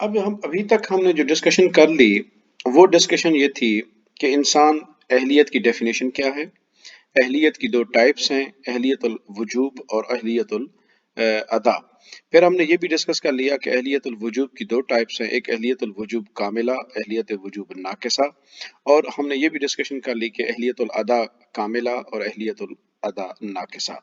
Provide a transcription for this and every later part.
अब हम अभी तक हमने जो डिस्कशन कर ली वो डिस्कशन ये थी कि इंसान अहलियत की डेफिनेशन क्या है। अहलियत की दो टाइप्स हैं, अहलियतुल वजूब और अहलियतुल अदा। फिर हमने ये भी डिस्कस कर लिया कि अहलियतुल वजूब की दो टाइप्स हैं, एक अहलियतुल वजूब कामिला, अहलियत वजूब नाकिसा। और हमने ये भी डिस्कशन कर ली कि अहलियतुल अदा कामिला और अहलियतुल अदा नाकिसा।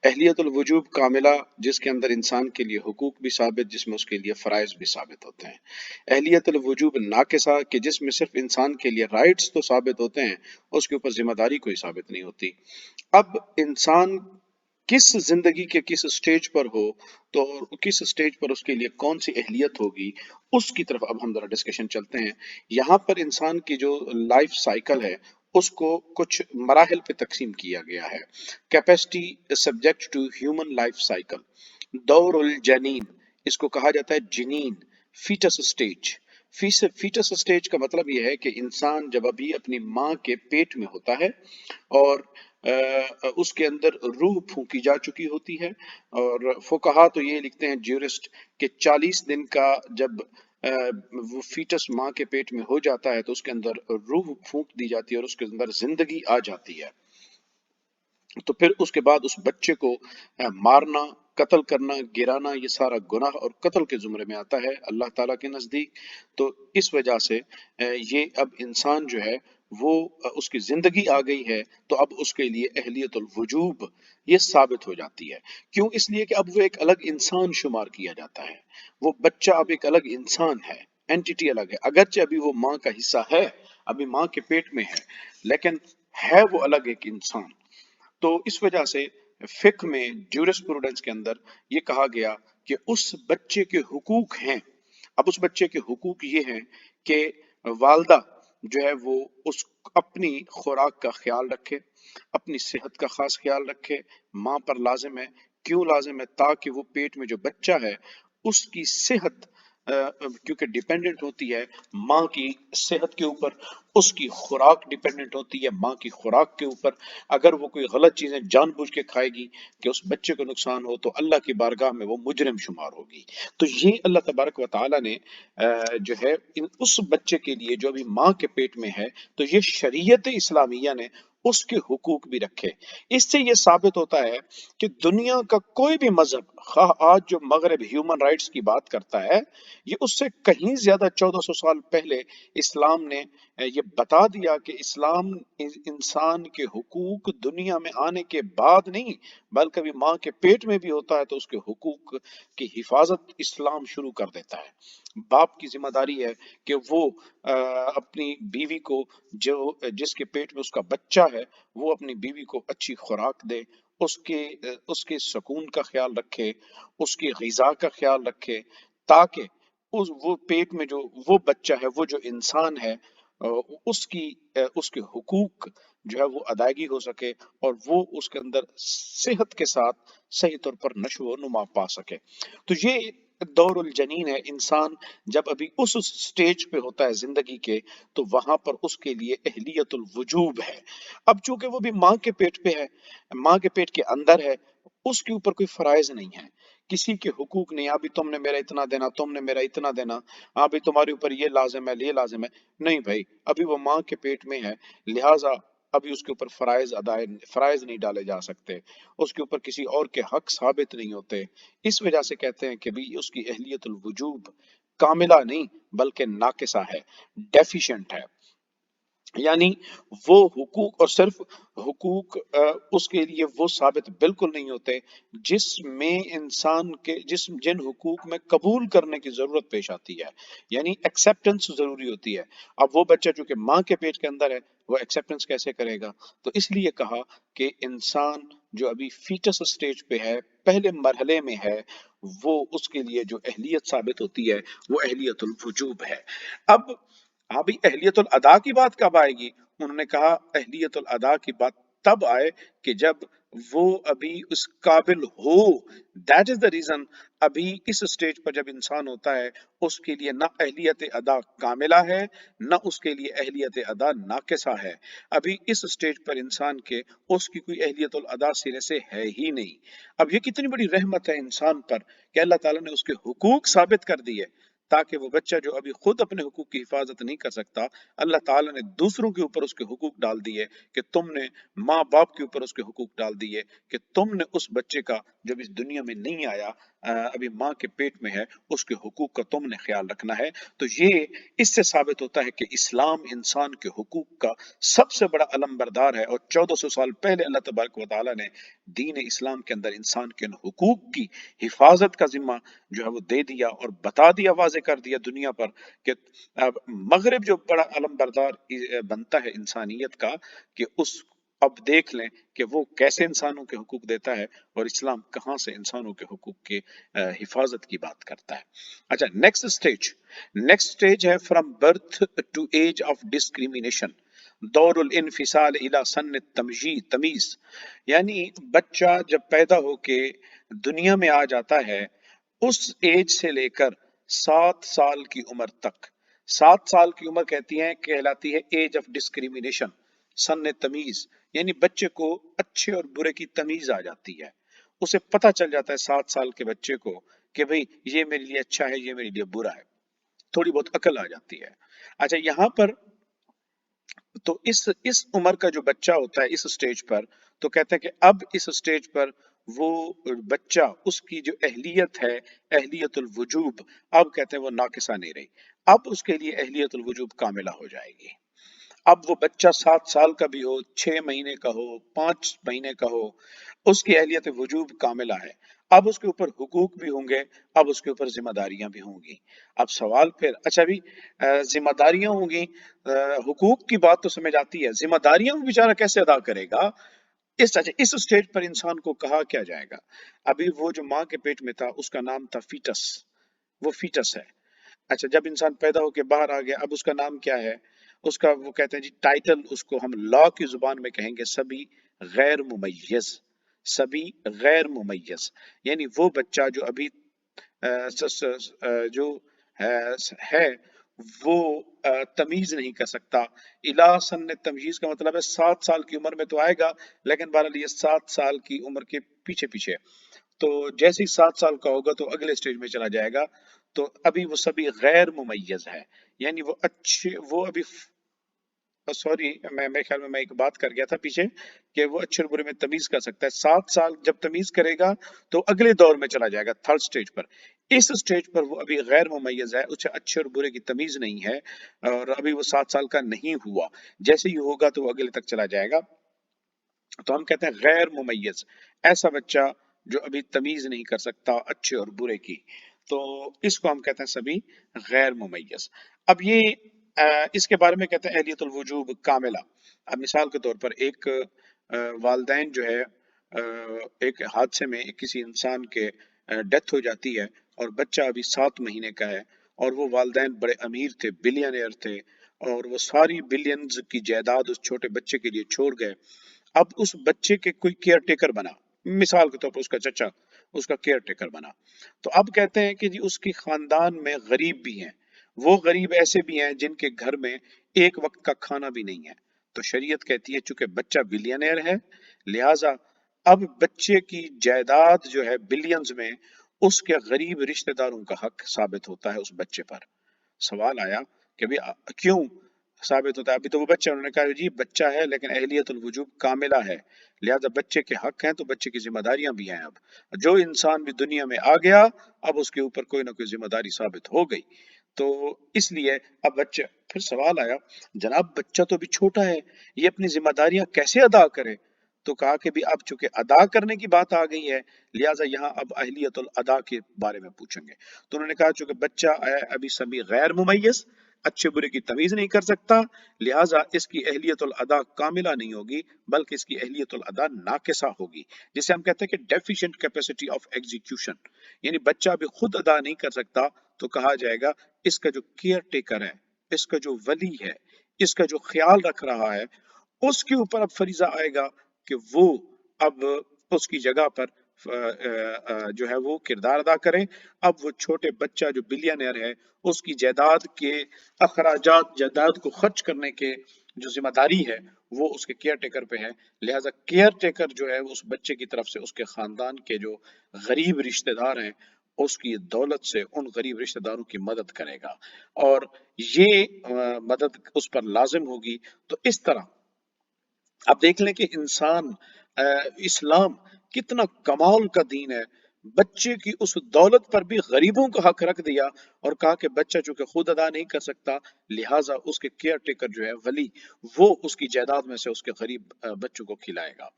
अहलियतुल वजूब कामिला जिसके अंदर इंसान के लिए हुकूक भी साबित, जिसमें उसके लिए फ़राइज़ भी साबित होते हैं। अहलियतुल वजूब नाकिसा कि जिसमें सिर्फ इंसान के लिए राइट्स तो साबित होते हैं, उसके ऊपर जिम्मेदारी कोई साबित नहीं होती। अब इंसान किस जिंदगी के किस स्टेज पर हो, तो किस स्टेज पर उसके लिए कौन सी अहलियत होगी, उसकी तरफ अब हम जरा डिस्कशन चलते हैं। यहाँ पर इंसान की जो लाइफ साइकिल है उसको कुछ मराहल पे तकसीम किया गया है। Capacity subject to human life cycle, दौरुल जनीन, इसको कहा जाता है जिनीन, फीटस स्टेज। फीटस स्टेज का मतलब यह है कि इंसान जब अभी अपनी माँ के पेट में होता है और उसके अंदर रूह फूंकी जा चुकी होती है। और फुकहा तो ये लिखते हैं, ज्यूरिस्ट, कि 40 दिन का जब वो फीटस माँ के पेट में हो जाता है तो उसके अंदर रूह फूंक दी जाती है और उसके अंदर जिंदगी आ जाती है। तो फिर उसके बाद उस बच्चे को मारना, कत्ल करना, गिराना, ये सारा गुनाह और कत्ल के जुमरे में आता है अल्लाह ताला के नज़दीक। तो इस वजह से ये अब इंसान जो है वो उसकी ज़िंदगी आ गई है, तो अब उसके लिए अहलियतुल वजूब ये साबित हो जाती है। क्यों? इसलिए कि अब वो एक अलग इंसान शुमार किया जाता है। वो बच्चा अब एक अलग इंसान है, एंटिटी अलग है। अगरचे अभी वो माँ का हिस्सा है, अभी माँ के पेट में है, लेकिन है वो अलग एक इंसान। तो इस वजह से फिक्ह में, ज्यूरिस्प्रूडेंस के अंदर ये कहा गया कि उस बच्चे के हुकूक हैं। अब उस बच्चे के हुकूक ये हैं कि वालदा जो है वो उस अपनी खुराक का ख्याल रखे, अपनी सेहत का खास ख्याल रखे। माँ पर लाजिम है। क्यों लाजिम है? ताकि वो पेट में जो बच्चा है उसकी सेहत क्योंकि डिपेंडेंट होती है माँ की सेहत के ऊपर, उसकी खुराक डिपेंडेंट होती है माँ की खुराक के ऊपर। अगर वो कोई गलत चीजें जानबूझ के खाएगी कि उस बच्चे को नुकसान हो, तो अल्लाह की बारगाह में वो मुजरिम शुमार होगी। तो ये अल्लाह तबारक व तआला ने जो है उस बच्चे के लिए जो अभी माँ के पेट में है, तो ये शरीयत इस्लामिया ने उसके हुकूक भी रखे। इससे ये साबित होता है कि दुनिया का कोई भी मजहब, खा आज जो मगरब ह्यूमन राइट्स की बात करता है, ये उससे कहीं ज्यादा 1400 साल पहले इस्लाम ने ये बता दिया कि इस्लाम इंसान के हुकूक दुनिया में आने के बाद नहीं, बल्कि अभी माँ के पेट में भी होता है तो उसके हुकूक की हिफाजत इस्लाम शुरू कर देता है। बाप की जिम्मेदारी है कि वो अपनी बीवी को, जो जिसके पेट में उसका बच्चा है, वो अपनी बीवी को अच्छी खुराक दे, उसके सुकून का ख्याल रखे, उसकी ग़िज़ा का ख्याल रखे, ताकि उस वो पेट में जो वो बच्चा है, वो जो इंसान है, अ, उसकी उसके हुकूक जो है वो अदायगी हो सके और वो उसके अंदर सेहत के साथ सही तौर पर नशो व नुमा पा सके। तो ये दौरुल जनीन है। इंसान जब अभी उस स्टेज पे होता है जिंदगी के, तो वहां पर उसके लिए अहलियतुल वजूब है। अब चूंकि वो भी माँ के पेट पे है, माँ के पेट के अंदर है, उसके ऊपर कोई फराइज नहीं है, किसी के हुकूक नहीं। अभी तुमने मेरा इतना देना, तुमने मेरा इतना देना, अभी तुम्हारे ऊपर ये लाजिम है, ये लाजिम है। नहीं भाई, अभी वो माँ के पेट में है, लिहाजा अभी उसके ऊपर फराइज नहीं डाले जा सकते, उसके ऊपर किसी और के हक साबित नहीं होते। इस वजह से कहते हैं कि भी उसकी अहलियतुल वजूब कामिला नहीं बल्कि नाकिसा है, डेफिशिएंट है। यानी वो हुकूक, और सिर्फ हुकूक उसके लिए वो साबित बिल्कुल नहीं होते जिसमें इंसान के जिन हुकूक में कबूल करने की जरूरत पेश आती है, यानी एक्सेप्टेंस जरूरी होती है। अब वो बच्चा जो कि माँ के पेट के अंदर है, वो एक्सेप्टेंस कैसे करेगा? तो इसलिए कहा कि इंसान जो अभी फीटस स्टेज पे है, पहले मरहले में है, वो उसके लिए जो अहलियत साबित होती है वो अहलियतुल वजूब है। अब अभी अहलियतुल अदा की बात कब आएगी? उन्होंने कहा अहलियतुल अदा की बात तब आए कि जब वो अभी उस काबिल हो। That is the reason. अभी इस स्टेज पर जब इंसान होता है, उसके लिए ना अहलियत अदा कामिला है, ना उसके लिए अहलियत अदा नाकिसा है। अभी इस स्टेज पर इंसान के उसकी कोई अहलियतुल अदा सिरे से है ही नहीं। अब ये कितनी बड़ी रहमत है इंसान पर कि अल्लाह ताला ने उसके हुकूक साबित कर दिए, تاکہ وہ بچہ جو ابھی خود اپنے حقوق کی حفاظت نہیں کر سکتا، اللہ تعالیٰ نے دوسروں کے اوپر اس کے حقوق ڈال دیے کہ تم نے ماں باپ کے اوپر اس کے حقوق ڈال دیے کہ تم نے اس بچے کا جب اس دنیا میں نہیں آیا، ابھی ماں کے پیٹ میں ہے، اس کے حقوق کا تم نے خیال رکھنا ہے۔ تو یہ اس سے ثابت ہوتا ہے کہ اسلام انسان کے حقوق کا سب سے بڑا علم بردار ہے، اور 1400 سال پہلے اللہ تبارک و تعالیٰ نے دین اسلام کے اندر انسان کے ان حقوق کی حفاظت کا ذمہ جو ہے وہ دے دیا اور بتا دیا، واضح کر دیا دنیا پر کہ اب مغرب جو بڑا علم بردار بنتا ہے انسانیت کا، کہ اس اب دیکھ لیں کہ وہ کیسے انسانوں کے حقوق دیتا ہے، اور اسلام کہاں سے انسانوں کے حقوق کی حفاظت کی بات کرتا ہے۔ اچھا، نیکسٹ سٹیج ہے from birth to age of discrimination, دور الانفصال الى سن تمیز، یعنی بچہ جب پیدا ہو کے دنیا میں آ جاتا ہے، اس ایج سے لے کر 7 سال کی عمر تک، 7 سال کی عمر کہلاتی ہے ایج آف ڈسکریمنیشن، سن تمیز، یعنی بچے کو اچھے اور برے کی تمیز آ جاتی ہے، اسے پتہ چل جاتا ہے 7 سال کے بچے کو کہ بھئی یہ میرے لیے اچھا ہے، یہ میرے لیے برا ہے، تھوڑی بہت عقل آ جاتی ہے۔ اچھا، یہاں پر تو اس عمر کا جو بچہ ہوتا ہے اس سٹیج پر، تو کہتے ہیں کہ اب اس سٹیج پر وہ بچہ، اس کی جو اہلیت ہے، اہلیت الوجوب، اب کہتے ہیں وہ ناقصہ نہیں رہی، اب اس کے لیے اہلیت الوجوب کاملہ ہو جائے گی۔ اب وہ بچہ 7 سال کا بھی ہو، 6 مہینے کا ہو، 5 مہینے کا ہو، اس کی اہلیت وجوب کاملہ ہے۔ اب اس کے اوپر حقوق بھی ہوں گے، اب اس کے اوپر ذمہ داریاں بھی ہوں گی۔ اب سوال پھر، اچھا بھی ذمہ داریاں ہوں گی، حقوق کی بات تو سمجھ آتی ہے، ذمہ داریاں وہ بیچارہ کیسے ادا کرے گا؟ اس سٹیج پر انسان کو کہا کیا جائے گا؟ ابھی وہ جو ماں کے پیٹ میں تھا اس کا نام تھا فیٹس، وہ فیٹس ہے۔ اچھا، جب انسان پیدا ہو کے باہر آ گیا، اب اس کا نام کیا ہے؟ اس کا وہ کہتے ہیں جی ٹائٹل، اس کو ہم لا کی زبان میں کہیں گے سبھی غیر ممیز، سبھی غیر ممیز، یعنی وہ بچہ جو ابھی جو ہے وہ تمیز نہیں کر سکتا۔ الا سن تمیز کا مطلب ہے 7 سال کی عمر میں تو آئے گا، لیکن بہرحال یہ 7 سال کی عمر کے پیچھے پیچھے، تو جیسے ہی 7 سال کا ہوگا تو اگلے سٹیج میں چلا جائے گا، تو ابھی وہ سبھی غیر ممیز ہے، یعنی وہ اچھے، وہ ابھی سوری، میں میرے خیال میں ایک بات کر گیا تھا پیچھے، کہ وہ اچھے اور برے میں تمیز کر سکتا ہے۔ 7 سال جب تمیز کرے گا تو اگلے دور میں چلا جائے گا، تھرڈ سٹیج پر۔ اس سٹیج پر وہ ابھی غیر ممیز ہے، اسے اچھے اور برے کی تمیز نہیں ہے، اور ابھی وہ 7 سال کا نہیں ہوا، جیسے ہی ہوگا تو وہ اگلے تک چلا جائے گا۔ تو ہم کہتے ہیں غیر ممیز، ایسا بچہ جو ابھی تمیز نہیں کر سکتا اچھے اور برے کی، تو اس کو ہم کہتے ہیں سبھی غیر ممیز۔ اب یہ اس کے بارے میں کہتے ہیں اہلیت الوجوب کاملہ۔ اب مثال کے طور پر ایک والدین جو ہے ایک حادثے میں کسی انسان کے ڈیتھ ہو جاتی ہے، اور بچہ ابھی 7 مہینے کا ہے، اور وہ والدین بڑے امیر تھے، بلینئر تھے، اور وہ ساری بلینز کی جائیداد اس چھوٹے بچے کے لیے چھوڑ گئے۔ اب اس بچے کے کوئی کیئر ٹیکر بنا، مثال کے طور پر اس کا چچا اس کا کیئر ٹیکر بنا، تو اب کہتے ہیں کہ جی اس کی خاندان میں غریب بھی ہیں، وہ غریب ایسے بھی ہیں جن کے گھر میں ایک وقت کا کھانا بھی نہیں ہے، تو شریعت کہتی ہے چونکہ بچہ بلینئر ہے، لہٰذا اب بچے کی جائیداد جو ہے بلینز میں، اس کے غریب رشتہ داروں کا حق ثابت ہوتا ہے اس بچے پر۔ سوال آیا کہ بھی کیوں ثابت ہوتا ہے؟ ابھی تو وہ بچہ، انہوں نے کہا جی بچہ ہے لیکن اہلیت الوجوب کاملہ ہے، لہذا بچے کے حق ہیں تو بچے کی ذمہ داریاں بھی ہیں۔ اب جو انسان بھی دنیا میں آ گیا، اب اس کے اوپر کوئی نہ کوئی ذمہ داری ثابت ہو گئی، تو اس لیے اب بچہ، پھر سوال آیا جناب بچہ تو بھی چھوٹا ہے، یہ اپنی ذمہ داریاں کیسے ادا کرے؟ تو کہا کہ بھی اب چونکہ ادا کرنے کی بات آ گئی ہے، لہٰذا یہاں اب اہلیت الادا کے بارے میں پوچھیں گے۔ تو انہوں نے کہا چونکہ بچہ ابھی سبھی غیر ممیز، اچھے برے کی تمیز نہیں کر سکتا، لہٰذا اس کی اہلیت الادا کاملہ نہیں ہوگی، بلکہ اس کی اہلیت الادا ناقصہ ہوگی، جسے ہم کہتے ہیں کہ ڈیفیشنٹ کیپیسٹی آف ایگزیکیوشن، یعنی بچہ بھی خود ادا نہیں کر سکتا، تو کہا جائے گا اس کا جو کیئر ٹیکر ہے، اس کا جو ولی ہے، اس کا جو خیال رکھ رہا ہے، اس کے اوپر اب فریضہ آئے گا کہ وہ اب اس کی جگہ پر جو ہے وہ کردار ادا کریں۔ اب وہ چھوٹے بچہ جو بلینئر ہے، اس کی جائیداد کے اخراجات، جائیداد کو خرچ کرنے کے جو ذمہ داری ہے وہ اس کے کیئر ٹیکر پہ ہے، لہٰذا کیئر ٹیکر جو ہے اس بچے کی طرف سے اس کے خاندان کے جو غریب رشتہ دار ہیں उसकी दौलत से उन गरीब रिश्तेदारों की मदद करेगा और ये मदद उस पर लाजिम होगी। तो इस तरह आप देख लें कि इंसान इस्लाम कितना कमाल का दीन है। बच्चे की उस दौलत पर भी गरीबों का हक रख दिया और कहा कि बच्चा चूंकि खुद अदा नहीं कर सकता, लिहाजा उसके केयर टेकर जो है वली, वो उसकी जायदाद में से उसके गरीब बच्चों को खिलाएगा।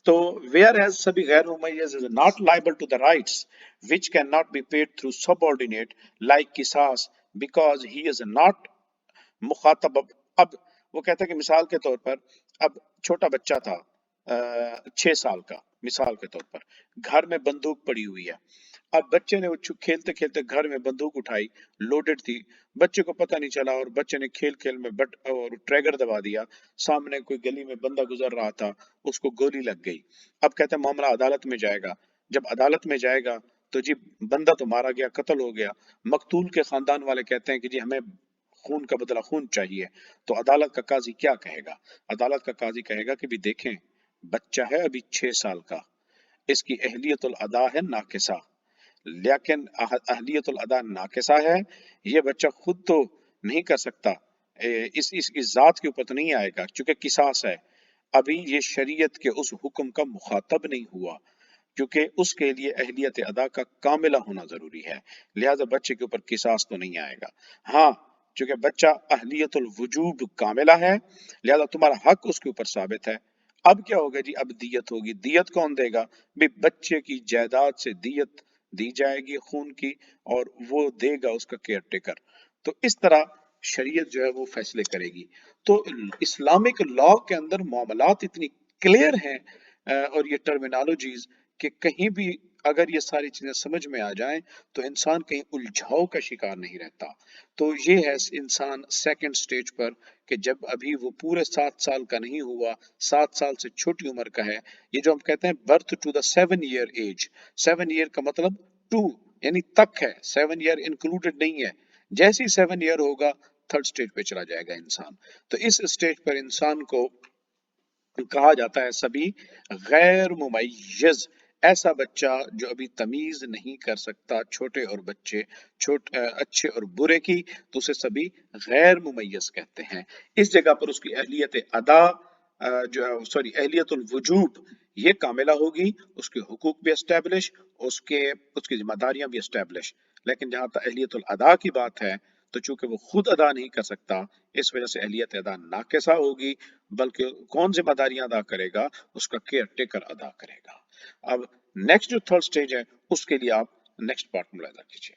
तो वेयर हैज सभी गैर मुमय्यज is not liable to the rights which can not be paid through subordinate like किसास बिकॉज ही इज नॉट मुखातब। अब वो कहता है कि मिसाल के तौर पर अब छोटा बच्चा था 6 साल का, मिसाल के तौर पर घर में बंदूक पड़ी हुई है। अब बच्चे ने वो खेलते खेलते घर में बंदूक उठाई, लोडेड थी, बच्चे को पता नहीं चला और बच्चे ने खेल खेल में बट और ट्रैगर दबा दिया। सामने कोई गली में बंदा गुजर रहा था, उसको गोली लग गई। अब कहते हैं मामला अदालत में जाएगा। जब अदालत में जाएगा तो जी बंदा तो मारा गया, कत्ल हो गया। मकतूल के खानदान वाले कहते हैं कि जी हमें खून का बदला खून चाहिए। तो अदालत का काजी क्या कहेगा? अदालत का काजी कहेगा कि भी देखें, बच्चा है अभी 6 साल का, इसकी अहलियतुल अदा है नाकिसा, लेकिन अहलियतुल अदा नाकिसा है, ये बच्चा खुद तो नहीं कर सकता, इस जात के ऊपर तो नहीं आएगा क्योंकि किसास है। अभी ये शरीयत के उस हुक्म का मुखातब नहीं हुआ क्योंकि उसके लिए अहलियत अदा का कामिला होना जरूरी है, लिहाजा बच्चे के ऊपर किसास तो नहीं आएगा। हाँ, चूंकि बच्चा अहलियतुल वजूब कामिला है, लिहाजा तुम्हारा हक उसके ऊपर साबित है। अब क्या होगा जी? अब दियत होगी। दियत कौन देगा? भी बच्चे की जायदाद से दियत दी जाएगी खून की, और वो देगा उसका केयर टेकर। तो इस तरह शरीयत जो है वो फैसले करेगी। तो इस्लामिक लॉ के अंदर मामलात इतनी क्लियर हैं और ये टर्मिनोलॉजीज कि कहीं भी अगर ये सारी चीजें समझ में आ जाएं तो इंसान कहीं उलझाव का शिकार नहीं रहता। तो ये है इंसान सेकंड स्टेज पर कि जब अभी वो पूरे 7 साल का नहीं हुआ, 7 साल से छोटी उम्र का है। ये जो हम कहते हैं birth to the 7 year age, 7 year का मतलब टू यानी तक है, 7 ईयर इंक्लूडेड नहीं है। जैसे ही 7 ईयर होगा थर्ड स्टेज पे चला जाएगा इंसान। तो इस स्टेज पर इंसान को कहा जाता है सभी गैर मुमय्यज, ऐसा बच्चा जो अभी तमीज नहीं कर सकता छोटे और बच्चे अच्छे और बुरे की, तो उसे सभी गैर मुमय्यज कहते हैं। इस जगह पर उसकी अहलियत अदा जो सॉरी अहलियतुल वजूब ये कामिला होगी, उसके हुकूक भी एस्टेब्लिश, उसकी जिम्मेदारियां भी एस्टेब्लिश। लेकिन जहां तक अहलियतुल अदा की बात है, तो चूंकि वो खुद अदा नहीं कर सकता, इस वजह से अहलियत अदा नाकिसा होगी। बल्कि कौन जिम्मेदारियां अदा करेगा? उसका केयर टेकर अदा करेगा। अब नेक्स्ट जो थर्ड स्टेज है उसके लिए आप नेक्स्ट पार्ट मुलाजा कीजिए।